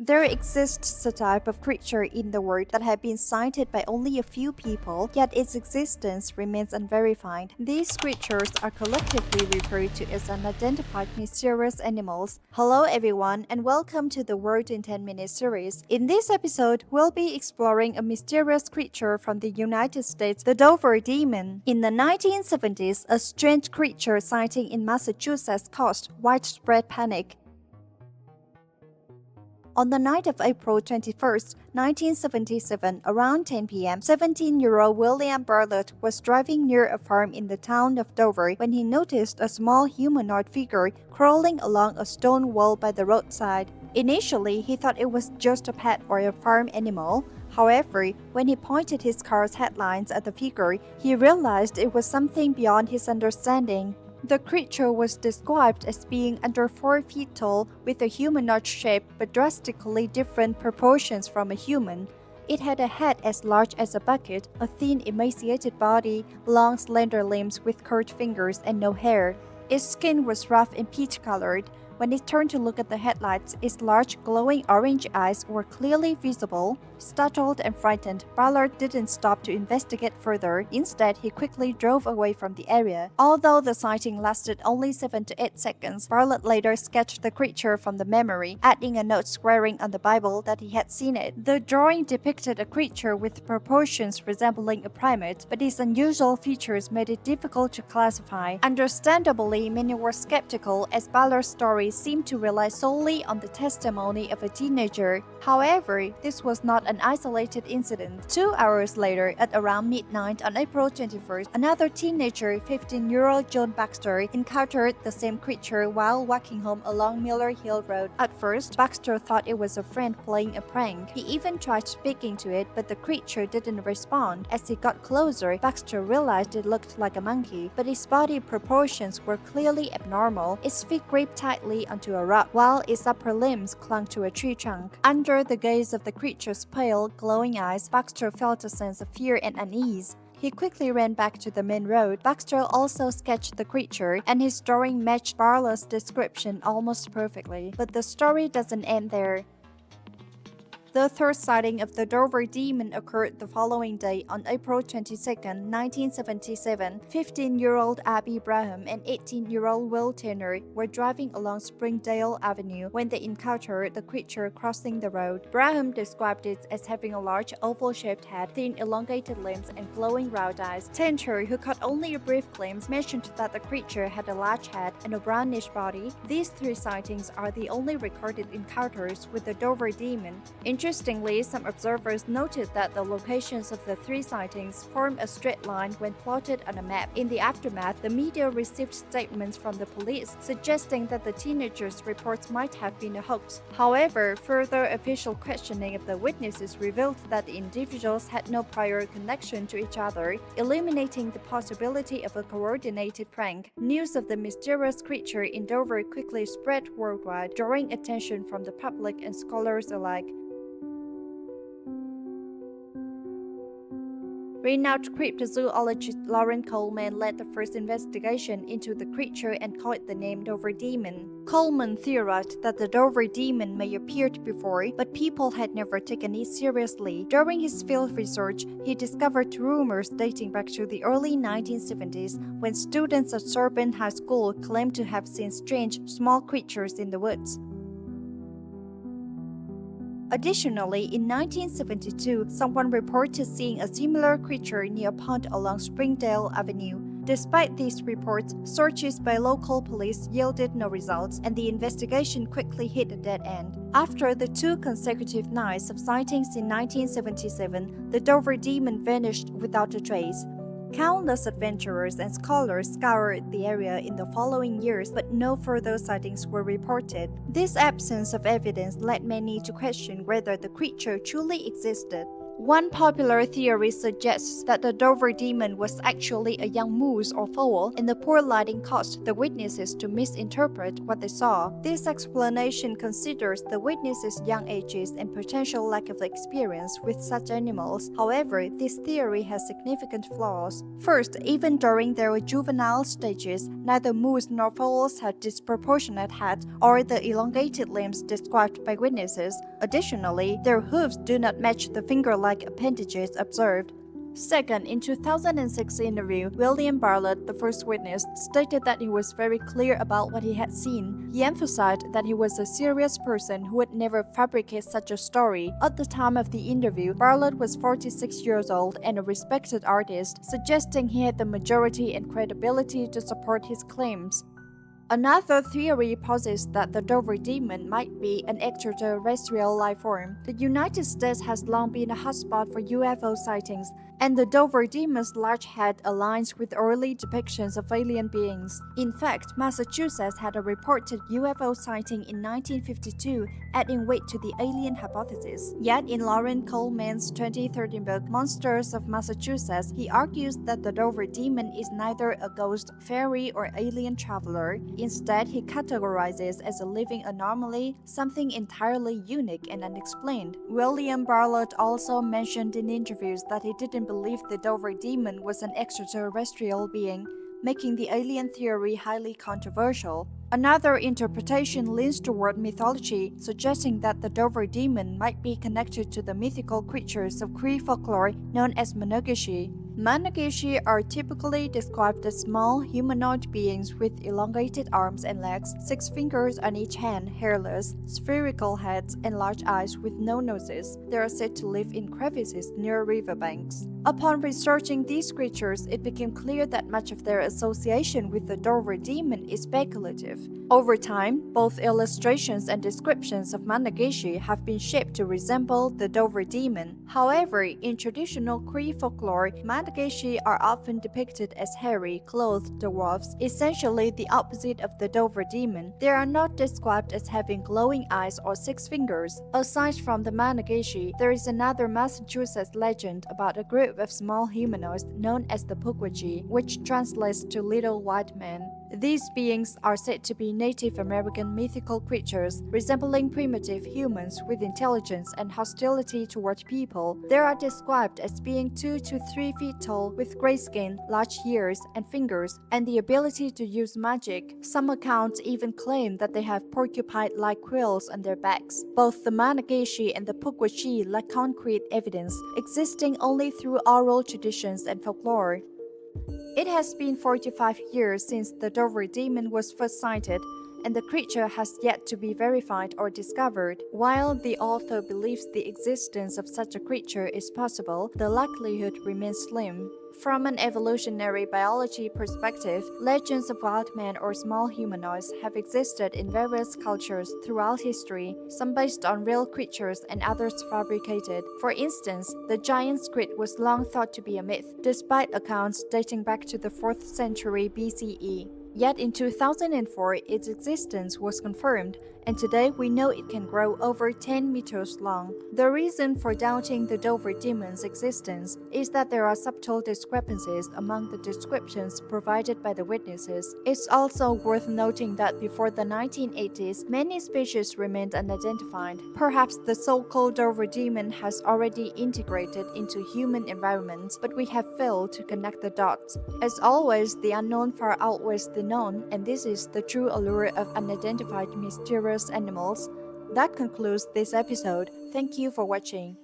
There exists a type of creature in the world that has been sighted by only a few people, yet its existence remains unverified. These creatures are collectively referred to as unidentified mysterious animals. Hello everyone and welcome to the World in 10 Minutes series. In this episode, we'll be exploring a mysterious creature from the United States, the Dover Demon. In the 1970s, a strange creature sighting in Massachusetts caused widespread panic. On the night of April 21, 1977, around 10 p.m., 17-year-old William Bartlett was driving near a farm in the town of Dover when he noticed a small humanoid figure crawling along a stone wall by the roadside. Initially, he thought it was just a pet or a farm animal. However, when he pointed his car's headlights at the figure, he realized it was something beyond his understanding. The creature was described as being under 4 feet tall with a humanoid shape but drastically different proportions from a human. It had a head as large as a bucket, a thin emaciated body, long slender limbs with curved fingers and no hair. Its skin was rough and peach-colored. When it turned to look at the headlights, its large glowing orange eyes were clearly visible. Startled and frightened, Ballard didn't stop to investigate further. Instead, he quickly drove away from the area. Although the sighting lasted only 7 to 8 seconds, Bartlett later sketched the creature from the memory, adding a note swearing on the Bible that he had seen it. The drawing depicted a creature with proportions resembling a primate, but its unusual features made it difficult to classify. Understandably, many were skeptical as Ballard's story seemed to rely solely on the testimony of a teenager. However, this was not an isolated incident. 2 hours later, at around midnight on April 21st, another teenager, 15-year-old John Baxter, encountered the same creature while walking home along Miller Hill Road. At first, Baxter thought it was a friend playing a prank. He even tried speaking to it, but the creature didn't respond. As he got closer, Baxter realized it looked like a monkey, but its body proportions were clearly abnormal. Its feet gripped tightly onto a rock, while its upper limbs clung to a tree trunk. Under the gaze of the creature's pale, glowing eyes, Baxter felt a sense of fear and unease. He quickly ran back to the main road. Baxter also sketched the creature, and his drawing matched Bartlett's description almost perfectly. But the story doesn't end there. The third sighting of the Dover Demon occurred the following day on April 22, 1977. 15-year-old Abby Braham and 18-year-old Will Tanner were driving along Springdale Avenue when they encountered the creature crossing the road. Braham described it as having a large oval-shaped head, thin elongated limbs, and glowing round eyes. Tanner, who caught only a brief glimpse, mentioned that the creature had a large head and a brownish body. These 3 sightings are the only recorded encounters with the Dover Demon. Interestingly, some observers noted that the locations of the 3 sightings form a straight line when plotted on a map. In the aftermath, the media received statements from the police suggesting that the teenagers' reports might have been a hoax. However, further official questioning of the witnesses revealed that the individuals had no prior connection to each other, eliminating the possibility of a coordinated prank. News of the mysterious creature in Dover quickly spread worldwide, drawing attention from the public and scholars alike. Renowned cryptozoologist Lauren Coleman led the first investigation into the creature and coined the name Dover Demon. Coleman theorized that the Dover Demon may have appeared before, but people had never taken it seriously. During his field research, he discovered rumors dating back to the early 1970s when students at Sorbonne High School claimed to have seen strange, small creatures in the woods. Additionally, in 1972, someone reported seeing a similar creature near a pond along Springdale Avenue. Despite these reports, searches by local police yielded no results, and the investigation quickly hit a dead end. After the 2 consecutive nights of sightings in 1977, the Dover Demon vanished without a trace. Countless adventurers and scholars scoured the area in the following years, but no further sightings were reported. This absence of evidence led many to question whether the creature truly existed. One popular theory suggests that the Dover demon was actually a young moose or foal, and the poor lighting caused the witnesses to misinterpret what they saw. This explanation considers the witnesses' young ages and potential lack of experience with such animals. However, this theory has significant flaws. First, even during their juvenile stages, neither moose nor foals had disproportionate heads or the elongated limbs described by witnesses. Additionally, their hooves do not match the finger-like appendages observed. Second, in 2006 interview, William Bartlett, the first witness, stated that he was very clear about what he had seen. He emphasized that he was a serious person who would never fabricate such a story. At the time of the interview, Bartlett was 46 years old and a respected artist, suggesting he had the majority and credibility to support his claims. Another theory posits that the Dover demon might be an extraterrestrial life form. The United States has long been a hotspot for UFO sightings, and the Dover demon's large head aligns with early depictions of alien beings. In fact, Massachusetts had a reported UFO sighting in 1952, adding weight to the alien hypothesis. Yet, in Lauren Coleman's 2013 book Monsters of Massachusetts, he argues that the Dover demon is neither a ghost, fairy, or alien traveler. Instead, he categorizes as a living anomaly, something entirely unique and unexplained. William Bartlett also mentioned in interviews that he didn't believe the Dover demon was an extraterrestrial being, making the alien theory highly controversial. Another interpretation leans toward mythology, suggesting that the Dover demon might be connected to the mythical creatures of Cree folklore known as Managishi. Managishi are typically described as small, humanoid beings with elongated arms and legs, 6 fingers on each hand, hairless, spherical heads, and large eyes with no noses. They are said to live in crevices near riverbanks. Upon researching these creatures, it became clear that much of their association with the Dover demon is speculative. Over time, both illustrations and descriptions of Managishi have been shaped to resemble the Dover demon. However, in traditional Cree folklore, Managishi are often depicted as hairy, clothed dwarfs, essentially the opposite of the Dover demon. They are not described as having glowing eyes or 6 fingers. Aside from the Managishi, there is another Massachusetts legend about a group of small humanoids known as the Pukwudgie, which translates to little white men. These beings are said to be Native American mythical creatures, resembling primitive humans with intelligence and hostility toward people. They are described as being 2 to 3 feet tall, with gray skin, large ears and fingers, and the ability to use magic. Some accounts even claim that they have porcupine-like quills on their backs. Both the Managishi and the Pukwudgie lack concrete evidence, existing only through oral traditions and folklore. It has been 45 years since the Dover demon was first sighted, and the creature has yet to be verified or discovered. While the author believes the existence of such a creature is possible, the likelihood remains slim. From an evolutionary biology perspective, legends of wild men or small humanoids have existed in various cultures throughout history, some based on real creatures and others fabricated. For instance, the giant squid was long thought to be a myth, despite accounts dating back to the 4th century BCE. Yet in 2004, its existence was confirmed, and today we know it can grow over 10 meters long. The reason for doubting the Dover demon's existence is that there are subtle discrepancies among the descriptions provided by the witnesses. It's also worth noting that before the 1980s, many species remained unidentified. Perhaps the so-called Dover demon has already integrated into human environments, but we have failed to connect the dots. As always, the unknown far outweighs the known, and this is the true allure of unidentified mysterious animals. That concludes this episode. Thank you for watching.